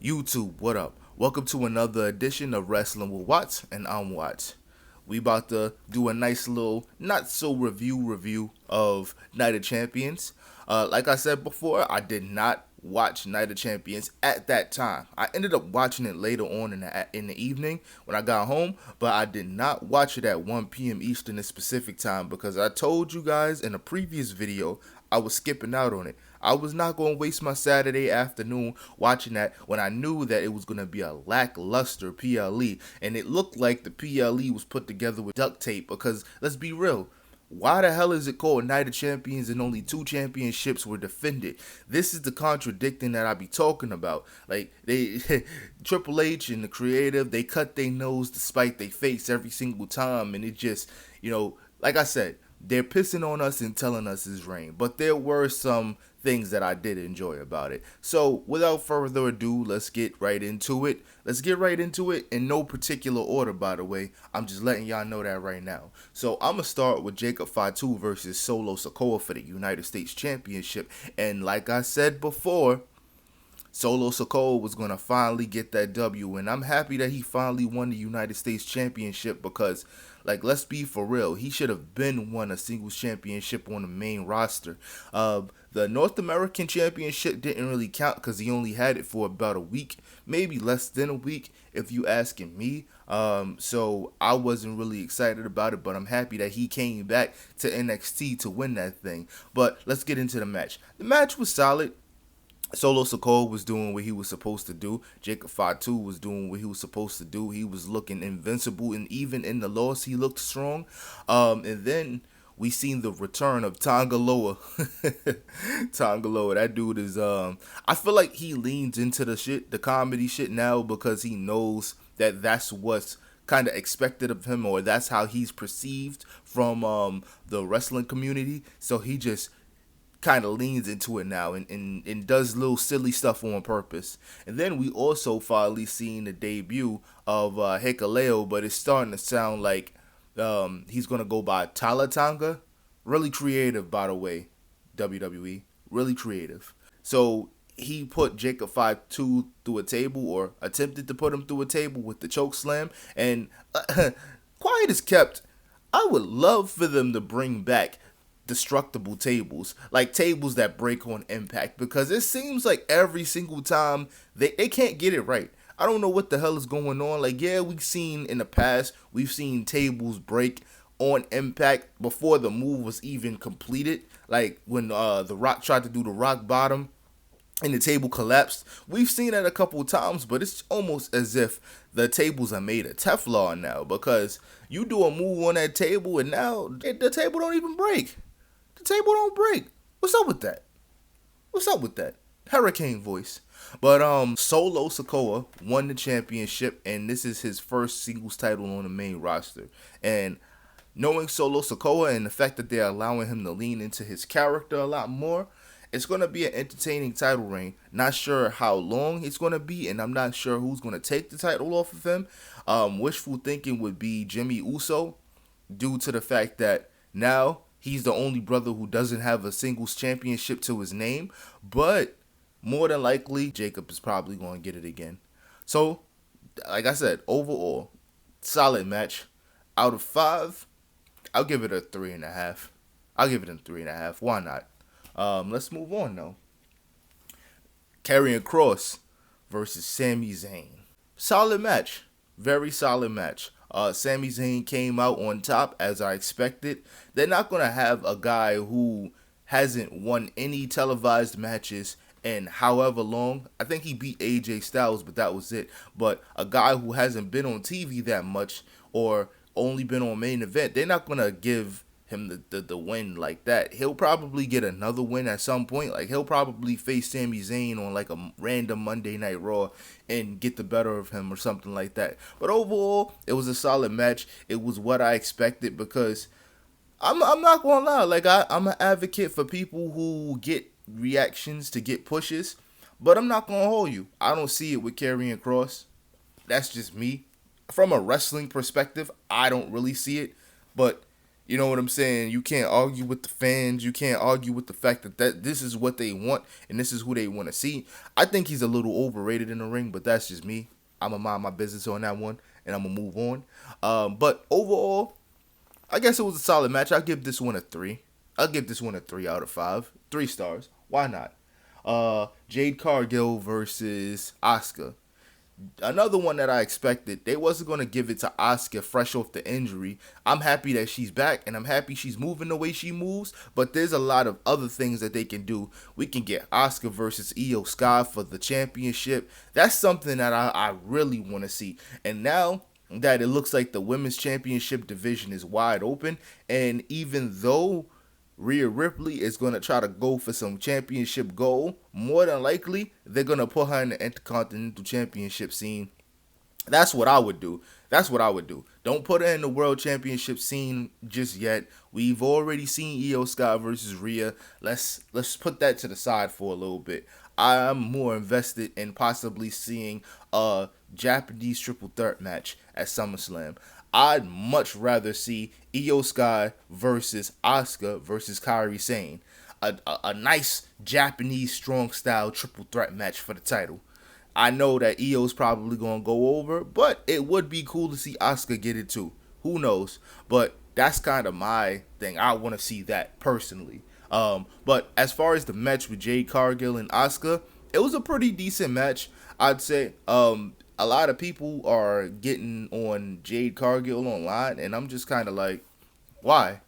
YouTube, what up? Welcome to another edition of Wrestling with Watts, and I'm Watts. We about to do a nice little, not so review of Night of Champions. Like I said before, I did not watch Night of Champions at that time. I ended up watching it later on in the evening when I got home, but I did not watch it at 1 p.m. Eastern, a specific time, because I told you guys in a previous video I was skipping out on it. I was not going to waste my Saturday afternoon watching that when I knew that it was going to be a lackluster PLE. And it looked like the PLE was put together with duct tape because, let's be real, why the hell is it called Night of Champions and only 2 championships were defended? This is the contradicting that I be talking about. Like, they Triple H and the creative, they cut their nose despite their face every single time. And it just, like I said, they're pissing on us and telling us it's rain. But there were some things that I did enjoy about it. So without further ado, let's get right into it. Let's get right into it in no particular order, by the way. I'm just letting y'all know that right now. So I'm going to start with Jacob Fatu versus Solo Sikoa for the United States Championship. And like I said before, Solo Sikoa was going to finally get that W, and I'm happy that he finally won the United States Championship because, like, let's be for real, he should have been won a singles championship on the main roster. The North American Championship didn't really count because he only had it for about a week, maybe less than a week, if you asking me. So I wasn't really excited about it, but I'm happy that he came back to NXT to win that thing. But let's get into the match. The match was solid. Solo Sikoa was doing what he was supposed to do. Jacob Fatu was doing what he was supposed to do. He was looking invincible, and even in the loss, he looked strong. And then we seen the return of Tongaloa. Tongaloa, that dude is. I feel like he leans into the comedy shit now because he knows that that's what's kind of expected of him, or that's how he's perceived from the wrestling community. So he just kind of leans into it now and does little silly stuff on purpose. And then we also finally seen the debut of Hikuleo, but it's starting to sound like he's going to go by Talatanga. Really creative, by the way, WWE. Really creative. So he put Jacob 5-2 through a table, or attempted to put him through a table with the choke slam. And quiet as kept, I would love for them to bring back destructible tables, like tables that break on impact, because it seems like every single time they can't get it right. I don't know what the hell is going on. Like, yeah, we've seen in the past, we've seen tables break on impact before the move was even completed, like when The Rock tried to do the rock bottom and the table collapsed. We've seen that a couple of times, but it's almost as if the tables are made of Teflon now, because you do a move on that table and now the table don't even break. The table don't break. What's up with that? What's up with that? Hurricane voice. But Solo Sikoa won the championship, and this is his first singles title on the main roster. And knowing Solo Sikoa and the fact that they're allowing him to lean into his character a lot more, it's going to be an entertaining title reign. Not sure how long it's going to be, and I'm not sure who's going to take the title off of him. Wishful thinking would be Jimmy Uso, due to the fact that now he's the only brother who doesn't have a singles championship to his name. But more than likely, Jacob is probably going to get it again. So, like I said, overall, solid match. Out of 5, I'll give it a 3.5. I'll give it a 3.5. Why not? Let's move on, though. Karrion Kross versus Sami Zayn. Solid match. Very solid match. Sami Zayn came out on top, as I expected. They're not going to have a guy who hasn't won any televised matches in however long. I think he beat AJ Styles, but that was it. But a guy who hasn't been on TV that much, or only been on main event, they're not going to give him the win like that. He'll probably get another win at some point. Like, he'll probably face Sami Zayn on like a random Monday Night Raw and get the better of him or something like that. But overall, it was a solid match. It was what I expected, because I'm not gonna lie, like I'm an advocate for people who get reactions to get pushes, but I'm not gonna hold you. I don't see it with Karrion Kross. That's just me. From a wrestling perspective, I don't really see it, but You know what I'm saying? You can't argue with the fans. You can't argue with the fact that this is what they want and this is who they want to see. I think he's a little overrated in the ring, but that's just me. I'm going to mind my business on that one and I'm going to move on. But overall, I guess it was a solid match. I'll give this one a 3. I'll give this one a 3 out of 5. 3 stars. Why not? Jade Cargill versus Asuka. Another one that I expected. They wasn't going to give it to Asuka fresh off the injury. I'm happy that she's back and I'm happy she's moving the way she moves, but there's a lot of other things that they can do. We can get Asuka versus Io Sky for the championship. That's something that I really want to see. And now that it looks like the women's championship division is wide open, and even though Rhea Ripley is going to try to go for some championship goal, more than likely, they're going to put her in the Intercontinental Championship scene. That's what I would do. That's what I would do. Don't put her in the World Championship scene just yet. We've already seen Io Sky versus Rhea. Let's put that to the side for a little bit. I'm more invested in possibly seeing a Japanese triple threat match at SummerSlam. I'd much rather see Io Sky versus Asuka versus Kairi Sane. A nice Japanese strong style triple threat match for the title. I know that Io's probably going to go over, but it would be cool to see Asuka get it too. Who knows? But that's kind of my thing. I want to see that personally. But as far as the match with Jade Cargill and Asuka, it was a pretty decent match. I'd say a lot of people are getting on Jade Cargill online, and I'm just kind of like, why?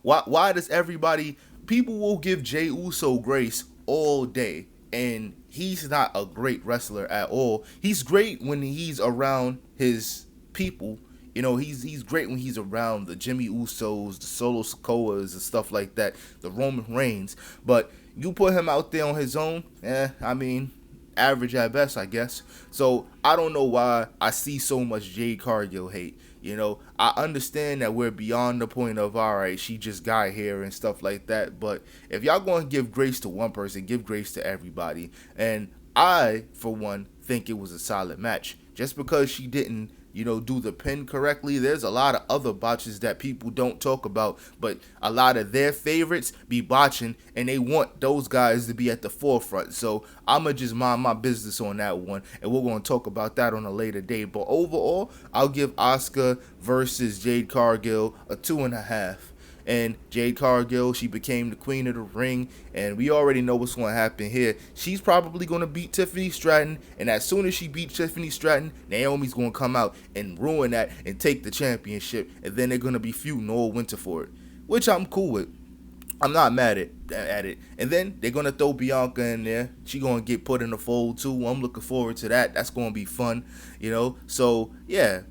Why does everybody? People will give Jey Uso grace all day, and he's not a great wrestler at all. He's great when he's around his people. You know, he's great when he's around the Jimmy Usos, the Solo Sikoas, and stuff like that, the Roman Reigns. But you put him out there on his own, I mean, average at best, I guess. So I don't know why I see so much Jade Cargill hate. You know, I understand that we're beyond the point of, all right, she just got here and stuff like that. But if y'all going to give grace to one person, give grace to everybody. And I, for one, think it was a solid match. Just because she didn't, do the pin correctly, there's a lot of other botches that people don't talk about, but a lot of their favorites be botching, and they want those guys to be at the forefront. So I'ma just mind my business on that one, and we're gonna talk about that on a later date. But overall, I'll give Asuka versus Jade Cargill a 2.5. And Jade Cargill, she became the queen of the ring, and we already know what's going to happen here. She's probably going to beat Tiffany Stratton, and as soon as she beats Tiffany Stratton, Naomi's going to come out and ruin that and take the championship, and then they're going to be feuding all winter for it, which I'm cool with. I'm not mad at it. And then they're going to throw Bianca in there. She going to get put in the fold too. I'm looking forward to that. That's going to be fun, So, yeah,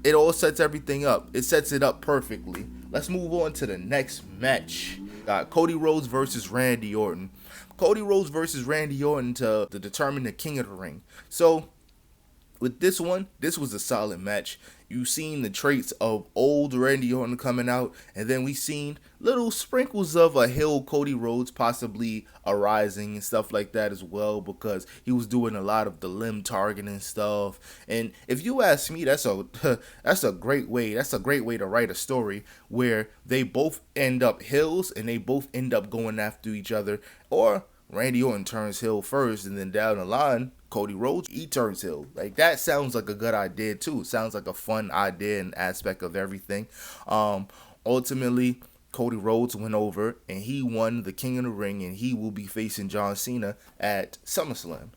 it all sets everything up. It sets it up perfectly. Let's move on to the next match. Got Cody Rhodes versus Randy Orton. Cody Rhodes versus Randy Orton to determine the king of the ring. So, with this one, this was a solid match. You've seen the traits of old Randy Orton coming out, and then we seen little sprinkles of a heel Cody Rhodes possibly arising and stuff like that as well, because he was doing a lot of the limb targeting stuff. And if you ask me, that's a great way. That's a great way to write a story where they both end up heels and they both end up going after each other, or Randy Orton turns heel first, and then down the line, Cody Rhodes, he turns heel. Like, that sounds like a good idea too. Sounds like a fun idea and aspect of everything. Ultimately, Cody Rhodes went over and he won the King of the Ring, and he will be facing John Cena at SummerSlam.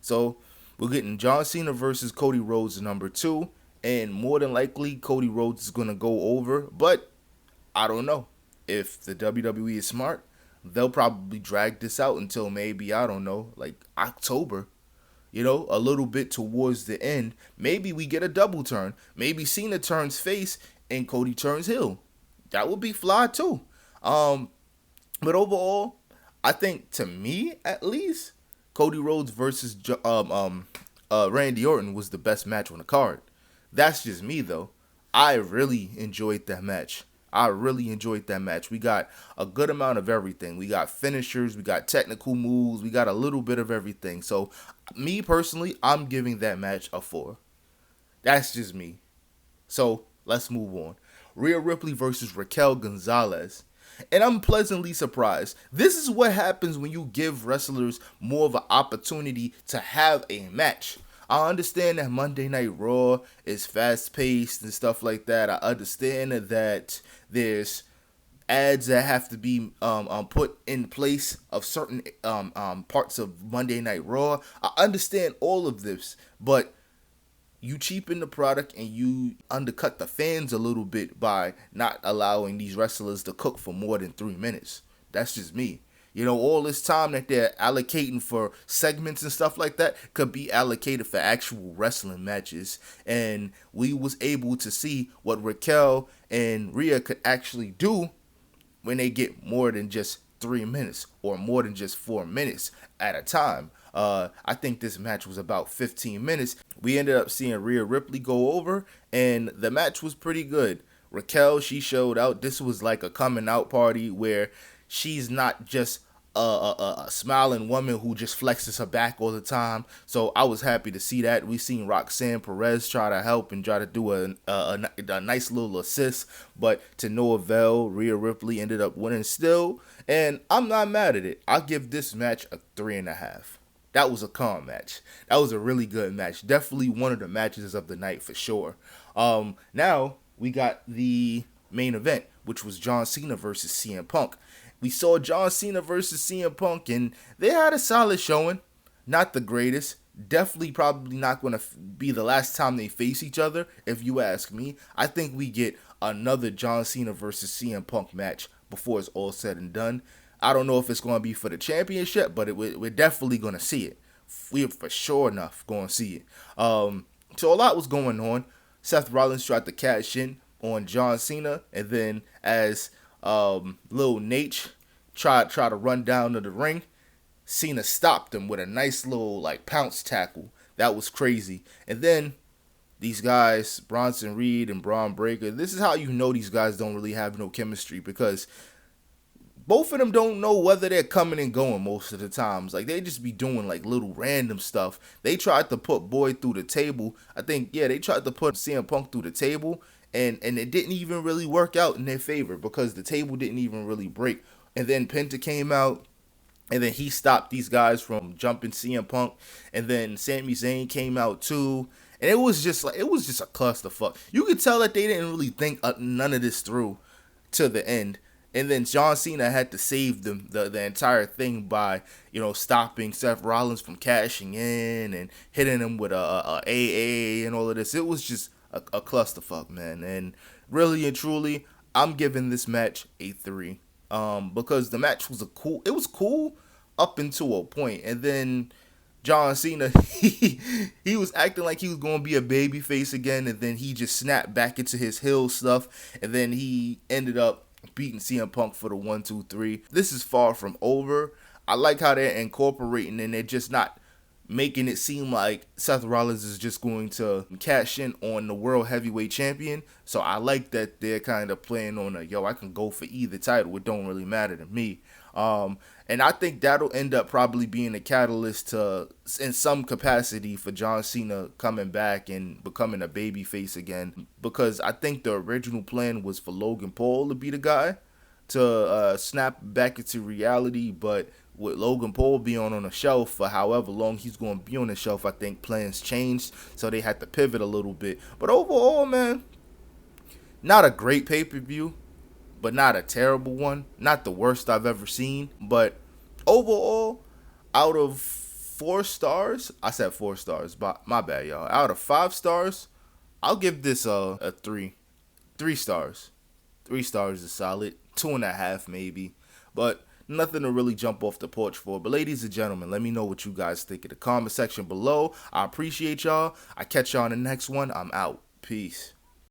So we're getting John Cena versus Cody Rhodes number 2, and more than likely Cody Rhodes is gonna go over, but I don't know. If the WWE is smart, they'll probably drag this out until maybe, I don't know, like October. A little bit towards the end. Maybe we get a double turn. Maybe Cena turns face and Cody turns heel. That would be fly too. But overall, I think, to me at least, Cody Rhodes versus Randy Orton was the best match on the card. That's just me though. I really enjoyed that match. We got a good amount of everything. We got finishers, we got technical moves, we got a little bit of everything. So, me personally, I'm giving that match a 4. That's just me. So, let's move on. Rhea Ripley versus Raquel Gonzalez. And I'm pleasantly surprised. This is what happens when you give wrestlers more of an opportunity to have a match. I understand that Monday Night Raw is fast paced and stuff like that. I understand that there's ads that have to be put in place of certain parts of Monday Night Raw. I understand all of this, but you cheapen the product and you undercut the fans a little bit by not allowing these wrestlers to cook for more than 3 minutes. That's just me. You know, all this time that they're allocating for segments and stuff like that could be allocated for actual wrestling matches. And we was able to see what Raquel and Rhea could actually do when they get more than just 3 minutes or more than just 4 minutes at a time. I think this match was about 15 minutes. We ended up seeing Rhea Ripley go over, and the match was pretty good. Raquel, she showed out. This was like a coming out party where she's not just a smiling woman who just flexes her back all the time. So I was happy to see that. We seen Roxanne Perez try to help and try to do a nice little assist, but to no avail. Rhea Ripley ended up winning still, and I'm not mad at it. I'll give this match a 3.5. That was a calm match. That was a really good match. Definitely one of the matches of the night for sure. Now we got the main event, which was John Cena versus CM Punk. We saw John Cena versus CM Punk, and they had a solid showing. Not the greatest. Definitely probably not going to be the last time they face each other, if you ask me. I think we get another John Cena versus CM Punk match before it's all said and done. I don't know if it's going to be for the championship, but we're definitely going to see it. We're for sure enough going to see it. So a lot was going on. Seth Rollins tried to cash in on John Cena, and then as Lil Nate tried to run down to the ring, Cena stopped him with a nice little like pounce tackle. That was crazy. And then these guys, Bronson Reed and Braun Breaker, this is how you know these guys don't really have no chemistry, because both of them don't know whether they're coming and going most of the times. Like, they just be doing like little random stuff. They tried to put Boyd through the table. I think, yeah, they tried to put CM Punk through the table, and it didn't even really work out in their favor because the table didn't even really break. And then Penta came out, and then he stopped these guys from jumping CM Punk. And then Sami Zayn came out too. And it was just a clusterfuck. You could tell that they didn't really think none of this through to the end. And then John Cena had to save the entire thing by, stopping Seth Rollins from cashing in and hitting him with a AA and all of this. It was just a clusterfuck, man. And really and truly, I'm giving this match a 3. Because the match was cool up until a point. And then John Cena, he was acting like he was going to be a babyface again. And then he just snapped back into his heel stuff. And then he ended up beating CM Punk for the 1, 2, 3. This is far from over. I like how they're incorporating, and they're just not making it seem like Seth Rollins is just going to cash in on the World Heavyweight Champion. So I like that they're kind of playing on I can go for either title. It don't really matter to me. And I think that'll end up probably being a catalyst in some capacity for John Cena coming back and becoming a babyface again. Because I think the original plan was for Logan Paul to be the guy to snap back into reality. But with Logan Paul being on the shelf for however long he's going to be on the shelf, I think plans changed. So they had to pivot a little bit. But overall, man, not a great pay-per-view, but not a terrible one. Not the worst I've ever seen. But overall, out of 4 stars, I said 4 stars, but my bad, y'all. Out of 5 stars, I'll give this a 3. 3 stars. 3 stars is solid. 2.5 maybe. But nothing to really jump off the porch for. But ladies and gentlemen, let me know what you guys think in the comment section below. I appreciate y'all. I catch y'all in the next one. I'm out. Peace.